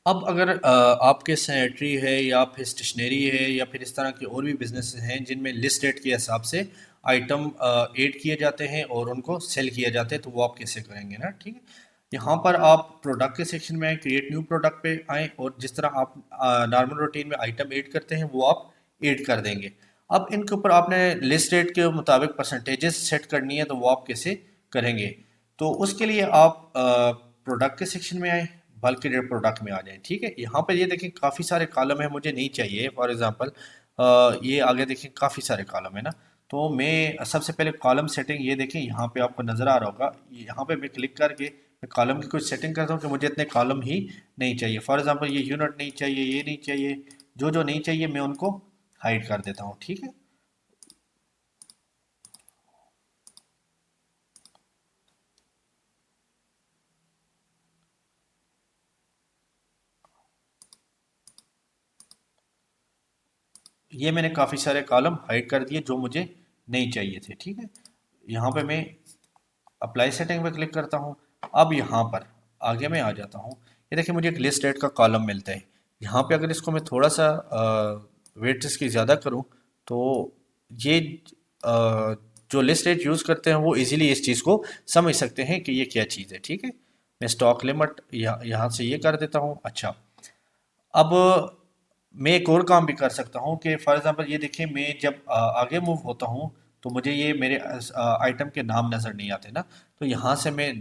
अब अगर आपके सैनिटरी है या फिर स्टेशनरी है या फिर इस तरह के और भी बिजनेस हैं जिनमें लिस्ट रेट के हिसाब से आइटम ऐड किए जाते हैं और उनको सेल किए जाते हैं, तो वो आप कैसे करेंगे ना, ठीक है। यहाँ पर आप प्रोडक्ट के सेक्शन में आए, क्रिएट न्यू प्रोडक्ट पे आए और जिस तरह आप नॉर्मल रूटीन में आइटम ऐड करते हैं वो आप ऐड कर देंगे। अब इनके ऊपर आपने लिस्ट रेट के मुताबिक परसेंटेजेस सेट करनी है, तो वो आप कैसे करेंगे। तो उसके लिए आप प्रोडक्ट के सेक्शन में आए, बल्क रेट प्रोडक्ट में आ जाए, ठीक है। यहाँ पर ये देखें काफ़ी सारे कॉलम है, मुझे नहीं चाहिए। फॉर एग्जांपल ये आगे देखें काफ़ी सारे कॉलम है ना। तो मैं सबसे पहले कॉलम सेटिंग, ये देखें यहाँ पे आपको नज़र आ रहा होगा, यहाँ पे मैं क्लिक करके मैं कॉलम की कुछ सेटिंग करता हूँ कि मुझे इतने कॉलम ही नहीं चाहिए। फॉर एग्जांपल ये यूनिट नहीं चाहिए, ये नहीं चाहिए, जो जो नहीं चाहिए मैं उनको हाइड कर देता हूँ, ठीक है। ये मैंने काफ़ी सारे कॉलम हाइड कर दिए जो मुझे नहीं चाहिए थे, ठीक है। यहाँ पे मैं अप्लाई सेटिंग पे क्लिक करता हूँ। अब यहाँ पर आगे मैं आ जाता हूँ। ये देखिए मुझे एक लिस्ट रेट का कॉलम मिलता है। यहाँ पे अगर इसको मैं थोड़ा सा वेट इसकी ज़्यादा करूँ तो ये अ, जो लिस्ट रेट यूज़ करते हैं वो इजीली इस चीज़ को समझ सकते हैं कि ये क्या चीज़ है, ठीक है। मैं स्टॉक लिमिट यहाँ से ये कर देता हूँ। अच्छा, अब मैं एक और काम भी कर सकता हूँ कि फॉर एग्जांपल ये देखिए मैं जब आगे मूव होता हूँ तो मुझे ये मेरे आइटम के नाम नज़र नहीं आते ना। तो यहाँ से मैं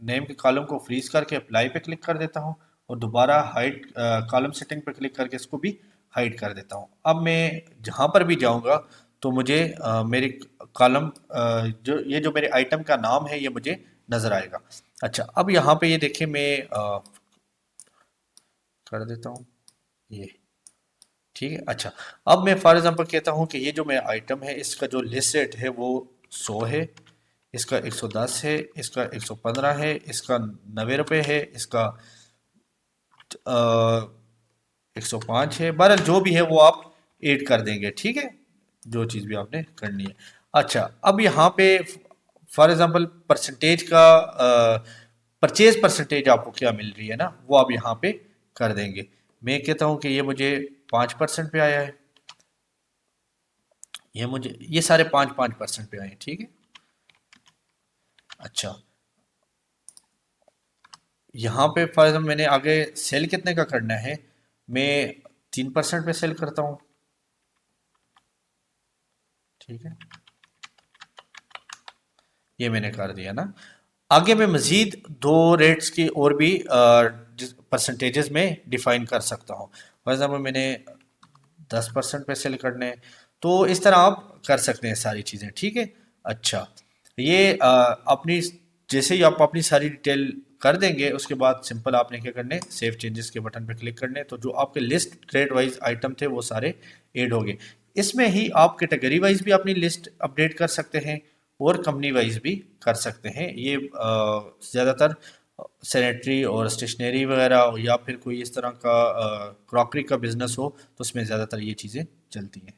नेम के कॉलम को फ्रीज करके अप्लाई पे क्लिक कर देता हूँ और दोबारा हाइड कॉलम सेटिंग पे क्लिक करके इसको भी हाइड कर देता हूँ। अब मैं जहाँ पर भी जाऊँगा तो मुझे मेरे कॉलम जो मेरे आइटम का नाम है ये मुझे नज़र आएगा। अच्छा, अब यहाँ पे ये देखिए मैं कर देता हूँ ये, ठीक है। अच्छा, अब मैं फॉर एग्जांपल कहता हूँ कि ये जो मेरा आइटम है इसका जो लिस्ट रेट है वो 100 है, इसका 110 है, इसका 115 है, इसका 90 रुपये है, इसका 105 है। बहरहाल जो भी है वो आप ऐड कर देंगे, ठीक है, जो चीज़ भी आपने करनी है। अच्छा, अब यहाँ पे फॉर एग्जांपल परसेंटेज का परचेज परसेंटेज आपको क्या मिल रही है ना, वो आप यहाँ पे कर देंगे। मैं कहता हूँ कि ये मुझे 5% पे आया है, ये सारे 5-5% पे आए हैं, ठीक है। अच्छा, यहाँ पे फॉर एग्जाम्पल मैंने आगे सेल कितने का करना है, मैं 3% पे सेल करता हूँ, ठीक है। ये मैंने कर दिया ना। आगे मैं मजीद दो रेट्स की और भी परसेंटेजेस में डिफाइन कर सकता हूँ। फॉर एग्जाम्पल मैंने 10% पे सेल करने हैं, तो इस तरह आप कर सकते हैं सारी चीज़ें, ठीक है। अच्छा, ये अपनी जैसे ही आप अपनी सारी डिटेल कर देंगे उसके बाद सिंपल आपने क्या करने, सेव चेंजेस के बटन पे क्लिक करने, तो जो आपके लिस्ट ग्रेड वाइज आइटम थे वो सारे ऐड हो गए। इसमें ही आप कैटेगरी वाइज भी अपनी लिस्ट अपडेट कर सकते हैं और कंपनी वाइज भी कर सकते हैं। ये ज़्यादातर सैनिटरी और स्टेशनरी वगैरह या फिर कोई इस तरह का क्रॉकरी का बिजनेस हो तो उसमें ज़्यादातर ये चीज़ें चलती हैं।